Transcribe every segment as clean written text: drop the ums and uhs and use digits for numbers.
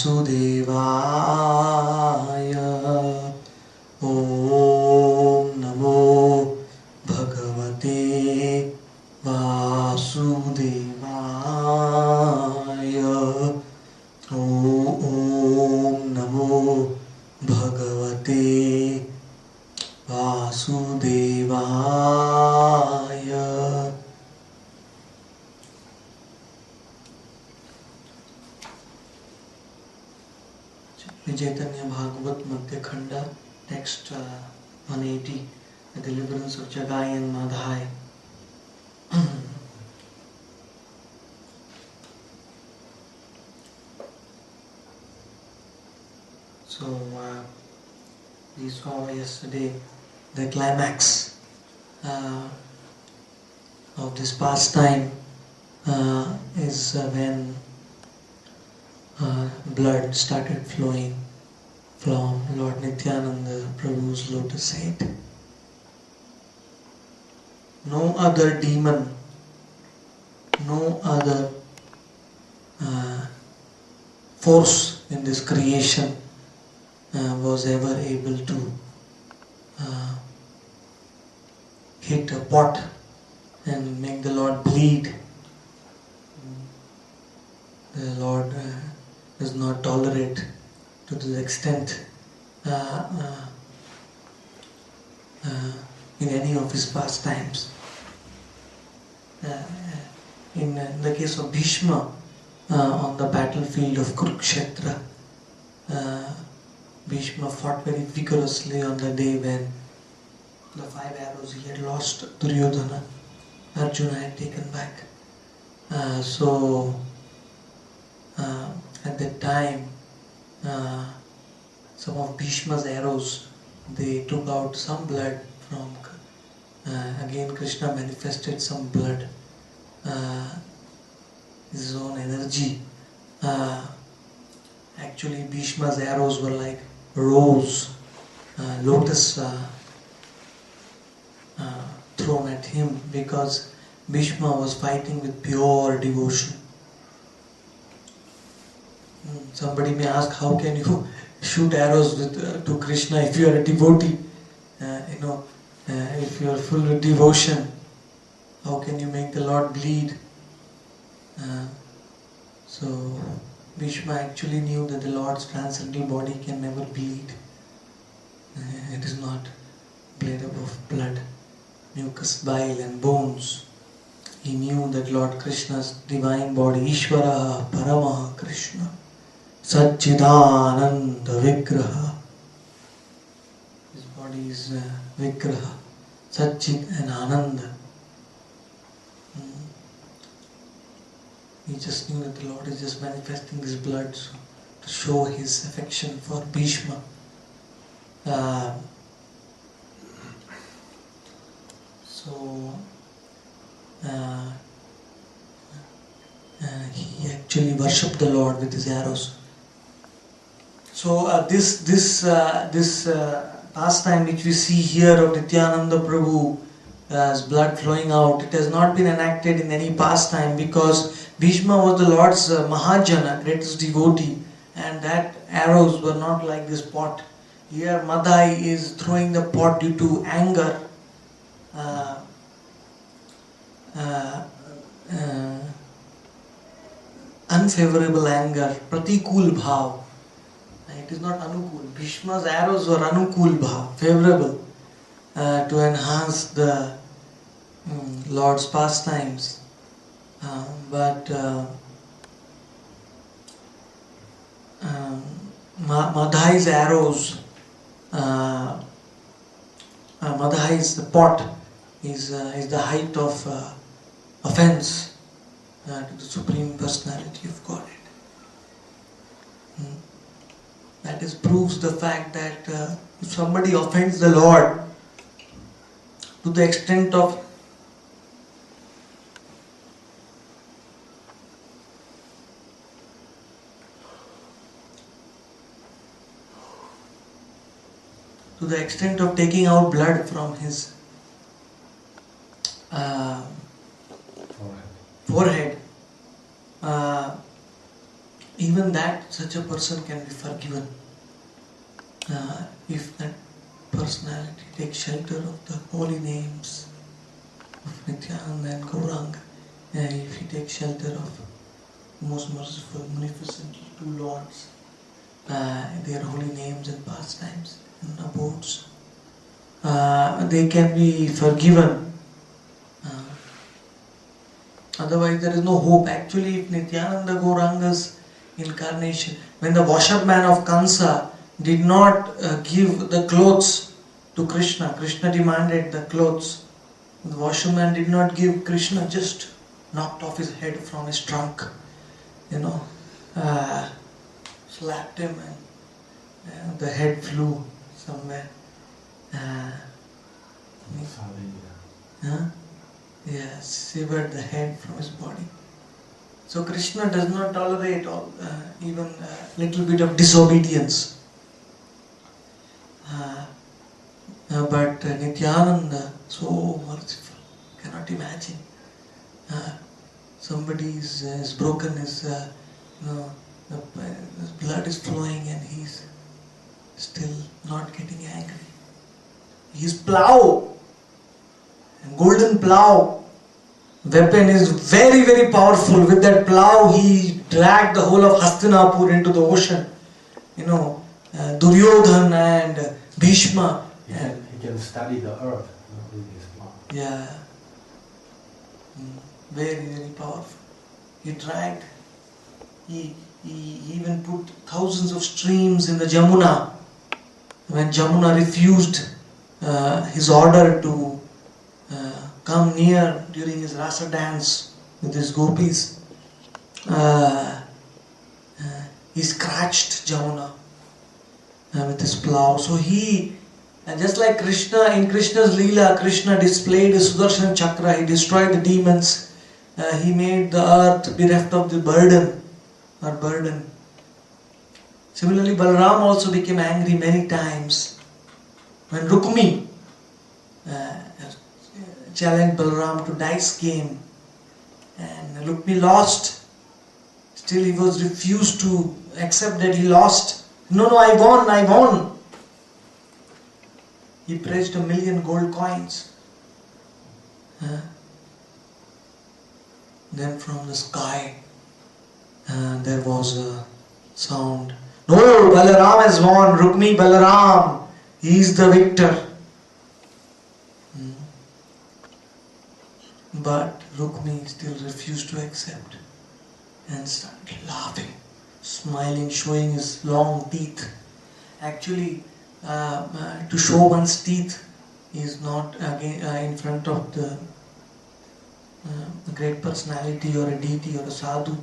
Om Namo Bhagavate Vasudevaya. Om Namo Bhagavate Vasudevaya. Chaitanya Bhagavat Madhya Khanda, text 180, the deliverance of Jagai and Madhai. So we saw yesterday the climax of this pastime is when blood started flowing from Lord Nityananda Prabhu's lotus head. No other demon, no other force in this creation was ever able to hit a pot and make the Lord bleed. The Lord does not tolerate to this extent in any of his pastimes. In the case of Bhishma, on the battlefield of Kurukshetra, Bhishma fought very vigorously on the day when the 5 arrows he had lost Duryodhana, Arjuna had taken back. At that time, some of Bhishma's arrows, they took out some blood from, again Krishna manifested some blood, his own energy. Actually Bhishma's arrows were like rose, lotus thrown at him, because Bhishma was fighting with pure devotion. Somebody may ask, how can you shoot arrows to Krishna if you are a devotee? If you are full with devotion, how can you make the Lord bleed? So Bhishma actually knew that the Lord's transcendental body can never bleed. It is not made up of blood, mucus, bile and bones. He knew that Lord Krishna's divine body, Ishvara Paramaha Krishna, Satchidananda Vigraha. His body is Vigraha, Satchit and Ananda. He just knew that the Lord is just manifesting his blood to show his affection for Bhishma. He actually worshipped the Lord with his arrows. So this pastime which we see here of Nityananda Prabhu as blood flowing out, it has not been enacted in any pastime, because Bhishma was the Lord's Mahajana, greatest devotee, and that arrows were not like this pot. Here Madhai is throwing the pot due to anger, unfavorable anger, pratikul bhav. It is not anukul. Bhishma's arrows were anukul bhav, favorable, to enhance the Lord's pastimes. But Madhai's arrows, Madhai's the pot is the height of offense to the Supreme Personality of Godhead. That proves the fact that if somebody offends the Lord to the extent of taking out blood from his forehead, even that such a person can be forgiven if that personality takes shelter of the holy names of Nityananda and Gauranga. If he takes shelter of the most merciful, munificent two lords, their holy names and pastimes and abodes, they can be forgiven. Otherwise there is no hope. Actually, if Nityananda Gauranga's incarnation, when the washerman of Kansa did not give the clothes to Krishna, Krishna demanded the clothes. The washerman did not give, Krishna just knocked off his head from his trunk, slapped him and the head flew somewhere. Severed the head from his body. So Krishna does not tolerate even a little bit of disobedience. But Nityananda, so merciful, cannot imagine. Somebody is broken, his blood is flowing and he's still not getting angry. His plow, golden plow, weapon is very, very powerful. With that plow he dragged the whole of Hastinapur into the ocean. Duryodhan and Bhishma. He can study the earth with his plow. Yeah. Very, very powerful. He dragged, he even put thousands of streams in the Jamuna. When Jamuna refused his order to come near during his rasa dance with his gopis, he scratched Jamuna with his plow. So just like Krishna, in Krishna's Leela, Krishna displayed his Sudarshan Chakra, he destroyed the demons, he made the earth bereft of the burden. Similarly, Balaram also became angry many times. When Rukmi challenged Balaram to dice game and Rukmi lost, still he was refused to accept that he lost. No, I won. He pledged 1,000,000 gold coins. Then from the sky there was a sound. No, Balaram has won. Rukmi Balaram. He is the victor. But Rukmi still refused to accept and started laughing, smiling, showing his long teeth. Actually, to show one's teeth is not in front of the great personality or a deity or a sadhu,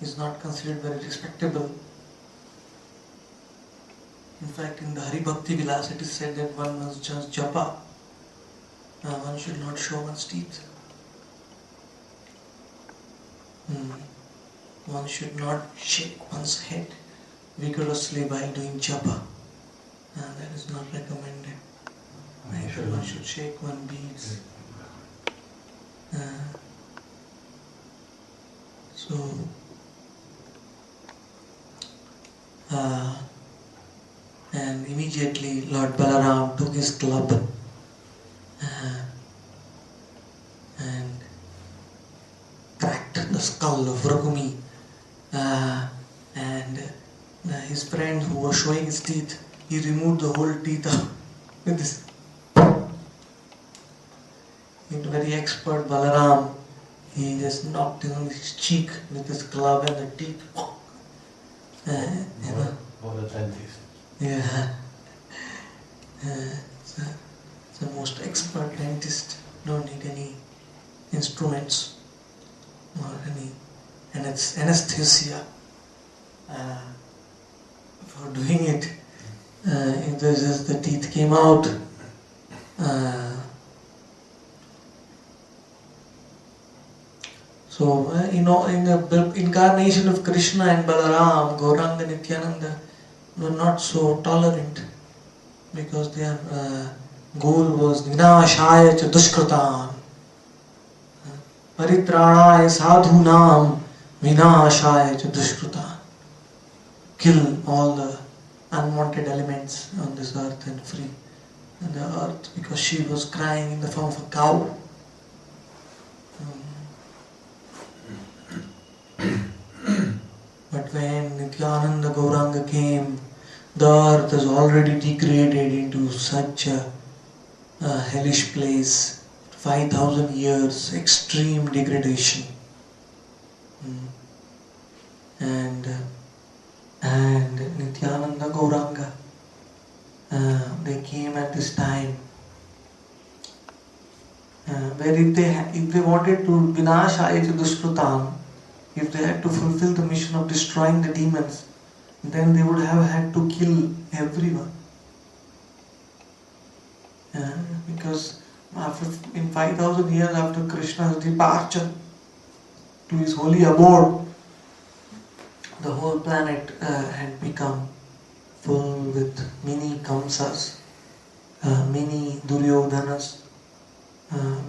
is not considered very respectable. In fact, in the Hari Bhakti Vilas it is said that one must just japa. One should not show one's teeth. One should not shake one's head vigorously while doing japa. That is not recommended. One should shake one's beads. And immediately Lord Balaram took his club and cracked the skull of Rukmi, and his friend who was showing his teeth, he removed the whole teeth with this. Very expert Balaram, he just knocked him on his cheek with his club and the teeth. What a dentist. Yeah. The most expert dentist. Don't need any instruments or any anesthesia for doing it. If there's just the teeth came out, so in the incarnation of Krishna and Balaram, Gauranga and Nityananda were not so tolerant, because their goal was Vinashaya cha Dushkratan, परित्राणाय साधूनां विनाशाय च दुष्कृतान्. Kill all the unwanted elements on this earth and free the earth, because she was crying in the form of a cow. But when Nityananda Gauranga came, the earth was already degraded into such a hellish place. 5,000 years, extreme degradation. And Nityananda Gauranga, they came at this time where if they wanted to vinashaya dushkrutam, if they had to fulfill the mission of destroying the demons, then they would have had to kill everyone. Because in 5,000 years after Krishna's departure to his holy abode, the whole planet had become full with many Kamsas, many Duryodhanas,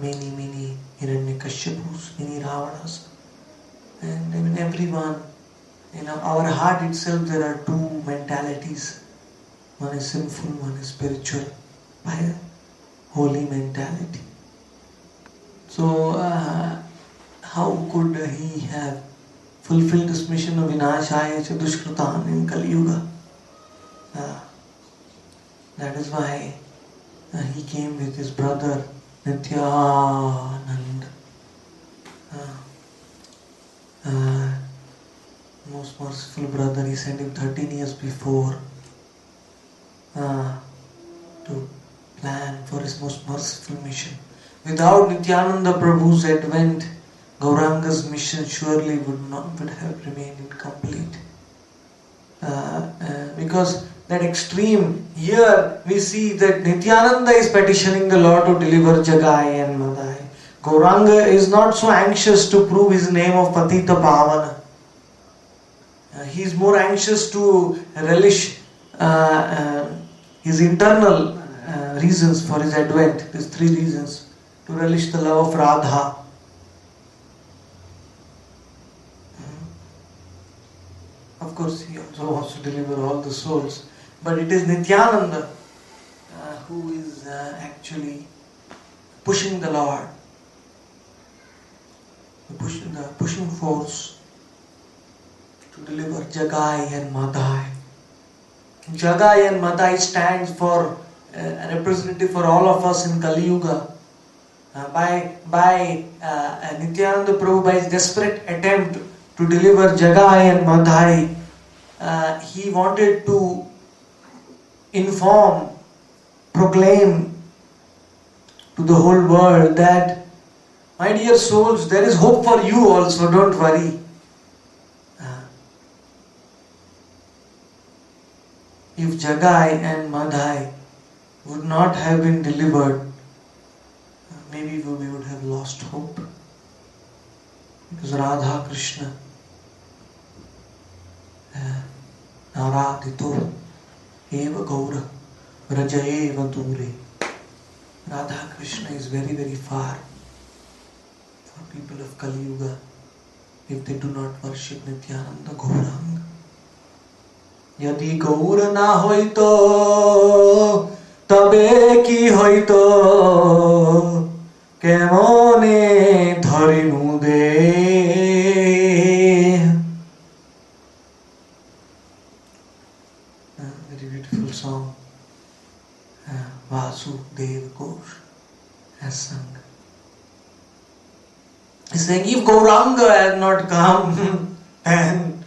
many Hiranyakashyapus, many Ravanas. And I mean everyone, in our heart itself there are two mentalities. One is sinful, one is spiritual, by a holy mentality. So how could he have fulfilled this mission of vinashaya cha dushkrutan in Kali Yuga? That is why he came with his brother Nityananda. Most merciful brother, he sent him 13 years before to plan for his most merciful mission. Without Nityananda Prabhu's advent, Gauranga's mission surely would have remained incomplete. Because that extreme, here we see that Nityananda is petitioning the Lord to deliver Jagai and Madai. Gauranga is not so anxious to prove his name of Patita Pavana. He is more anxious to relish his internal reasons for his advent. These three reasons. To relish the love of Radha. Of course, he also wants to deliver all the souls. But it is Nityananda who is actually pushing the Lord. The pushing force to deliver Jagai and Madai. Jagai and Madai stands for a representative for all of us in Kali Yuga. By Nityananda Prabhu, by his desperate attempt to deliver Jagai and Madai, he wanted to inform, proclaim to the whole world that, my dear souls, there is hope for you also, don't worry. If Jagai and Madai would not have been delivered, maybe we would have lost hope. Because Radha Krishna, Naradito, Eva Gaura, Raja Eva Dure. Radha Krishna is very, very far for people of Kali Yuga if they do not worship Nityananda Gauranga. Yadi Gaura na hoito, tabe ki hoito, kemone dharinu de. Very beautiful song. Vasudev Ghosh has sung. He's saying, if Gauranga had not come, then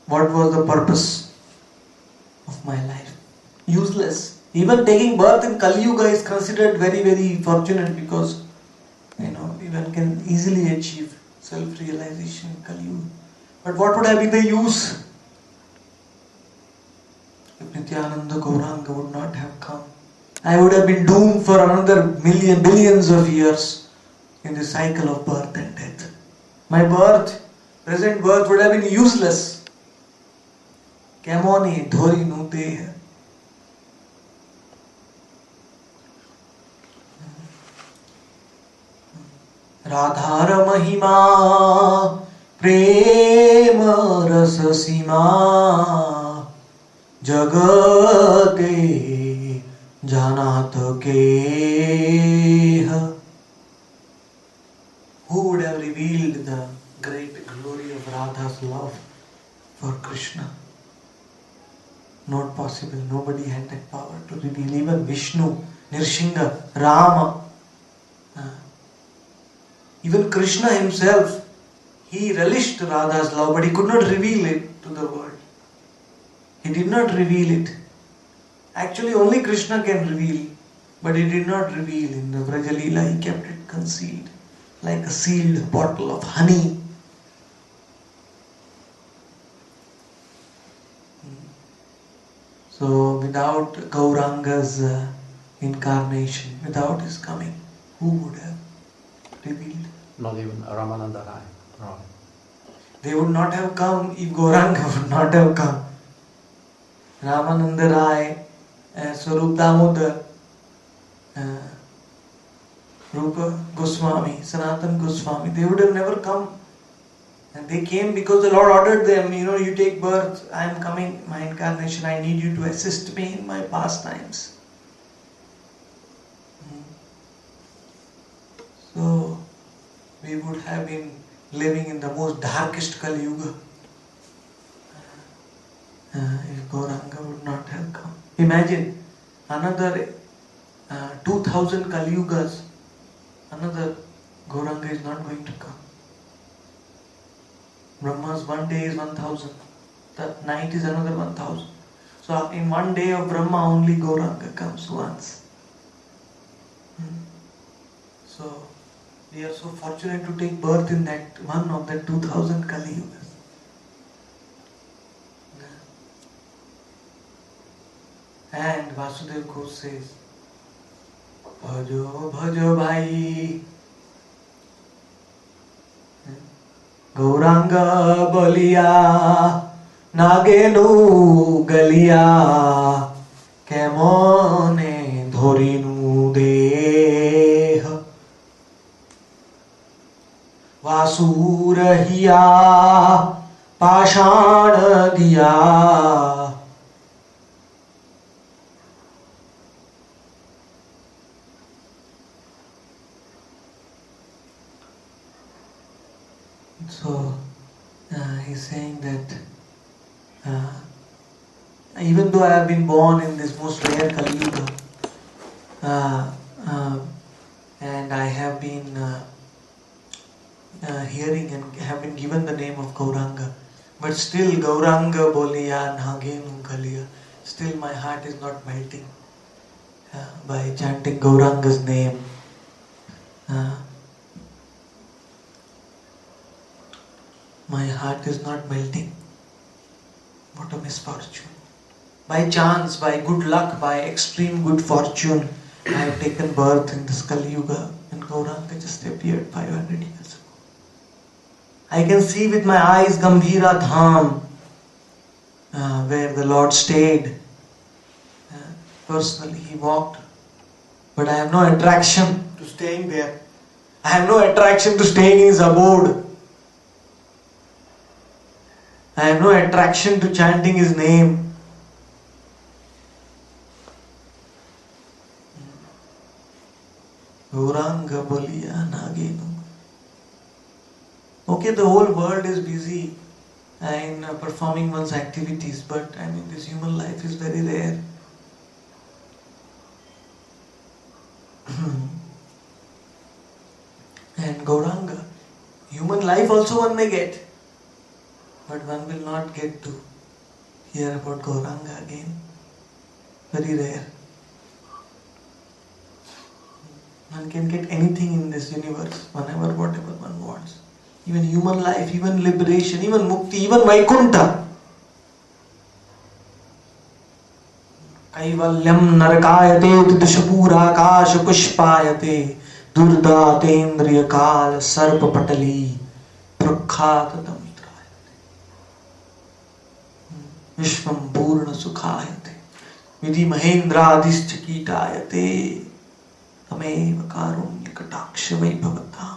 what was the purpose of my life? Useless. Even taking birth in Kali Yuga is considered very, very fortunate because one can easily achieve self-realization in Kali Yuga. But what would have been the use if Nityananda Gauranga would not have come? I would have been doomed for another billions of years in the cycle of birth and death. My present birth would have been useless. Kemoni dhori nu de. राधार महिमा प्रेम रस सीमा जगते जानात के Who would have revealed the great glory of Radha's love for Krishna? Not possible. Nobody had that power to reveal. Even Vishnu, Nirsingha, Rama, even Krishna himself, he relished Radha's love, but he could not reveal it to the world. He did not reveal it. Actually, only Krishna can reveal, but he did not reveal in the Vrajalila. He kept it concealed, like a sealed bottle of honey. So, without Gauranga's incarnation, without his coming, who would have revealed? Not even Ramananda Rai. No. They would not have come if Gauranga would not have come. Ramananda Rai, Swarup Damodar, Rupa Goswami, Sanatan Goswami, they would have never come. And they came because the Lord ordered them, you take birth, I am coming, my incarnation, I need you to assist me in my pastimes. So, we would have been living in the most darkest Kali Yuga if Gauranga would not have come. Imagine another 2000 Kali Yugas, another Gauranga is not going to come. Brahma's one day is 1000, the night is another 1000. So in one day of Brahma only Gauranga comes once. So we are so fortunate to take birth in that one of the 2000 Kali Yugas. And Vasudev Ghosh says, Bhajo Bhajo Bhai Gauranga Boliya Nagenu Galiya Kemone Dhorinu Deha Vasurahiya Pashana Diya So he's saying that even though I have been born in this most rare Kali Yuga and I have been hearing and have been given the name of Gauranga, but still Gauranga Boliya Nagenu Galiya, still my heart is not melting by chanting Gauranga's name. My heart is not melting. What a misfortune. By chance, by good luck, by extreme good fortune, I have taken birth in this Kali Yuga and Gauranga just appeared 500 years ago. I can see with my eyes Gambhira Dham, where the Lord stayed. Personally, he walked. But I have no attraction to staying there. I have no attraction to staying in his abode. I have no attraction to chanting his name. Gauranga Boliya Nagenu. Okay, the whole world is busy in performing one's activities, but this human life is very rare. And Gauranga, human life also one may get, but one will not get to hear about Gauranga again. Very rare. One can get anything in this universe, whenever, whatever one wants. Even human life, even liberation, even mukti, even Vaikuntha. Kaivalyam narakayate dudashapura akasha pushpayate durdatendriya kala sarpa patali prakhata Vishvam Purna Sukhayate Vidhi Mahendra Adishchakitayate Tameva Karunya Kataksha Vaibhavata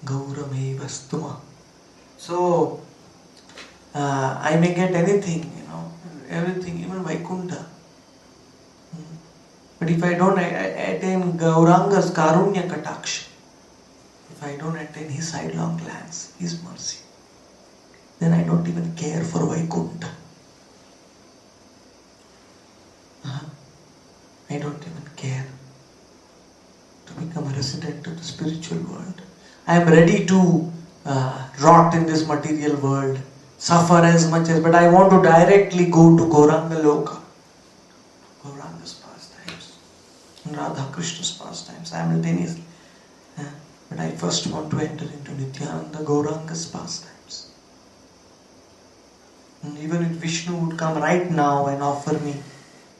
Gaurameva Stuma. So, I may get anything, everything, even Vaikuntha. But if I don't attain Gauranga's Karunya Kataksha, if I don't attain his sidelong glance, his mercy, then I don't even care for Vaikuntha. I don't even care to become a resident of the spiritual world. I am ready to rot in this material world, suffer as much as, but I want to directly go to Gauranga Loka, Gauranga's pastimes, and Radha Krishna's pastimes simultaneously. But I first want to enter into Nityananda Gauranga's pastimes. And even if Vishnu would come right now and offer me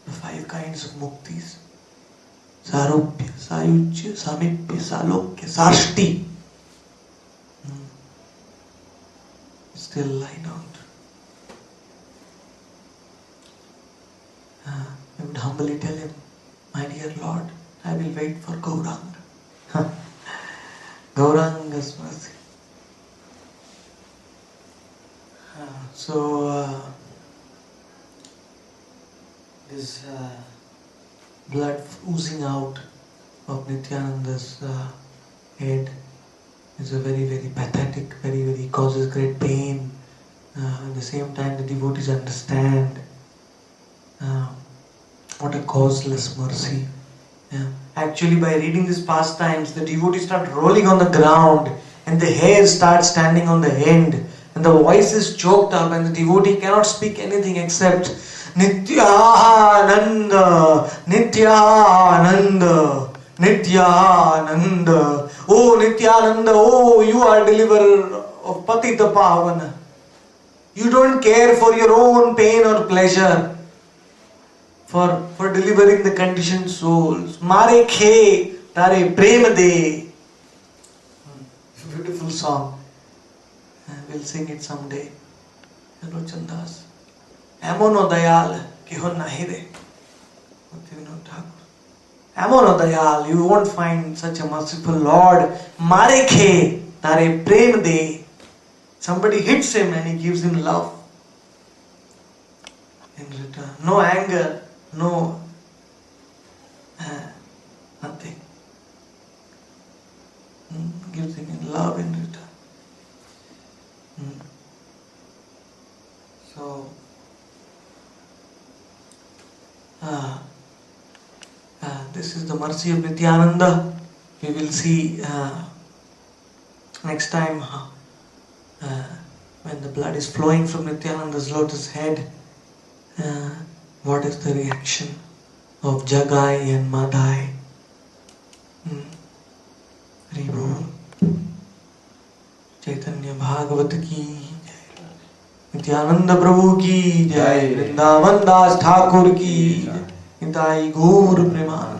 the 5 kinds of muktis, Sarupya, Sayujya, Samipya, Salokya, Sarshti, still I don't. I would humbly tell him, my dear Lord, I will wait for Gauranga. Gauranga's mercy. So, this blood oozing out of Nityananda's head is a very, very pathetic, very, very causes great pain. At the same time, the devotees understand what a causeless mercy. Actually, by reading these pastimes, the devotees start rolling on the ground and the hair starts standing on the end and the voice is choked up and the devotee cannot speak anything except Nityananda, Nityananda, Nityananda. Oh Nityananda, oh you are deliverer of Patita Pavana. You don't care for your own pain or pleasure, for delivering the conditioned souls. Mare khe tare prem de. Beautiful song. We'll sing it someday. Lochan Das. Amono dayal keho nahi de. Amono dayal, you won't find such a merciful Lord. Mare khe tare prem de. Somebody hits him and he gives him love in return. No anger, no nothing. Gives him in love in return. So, this is the mercy of Nityananda. We will see next time when the blood is flowing from Nityananda's lotus head, what is the reaction of Jagai and Madhai. Haribol. Chaitanya Bhagavat ki jai, Nityananda Prabhu ki jai, Vrindavan Das Thakur ki jai, Nitai Gaur Premanand.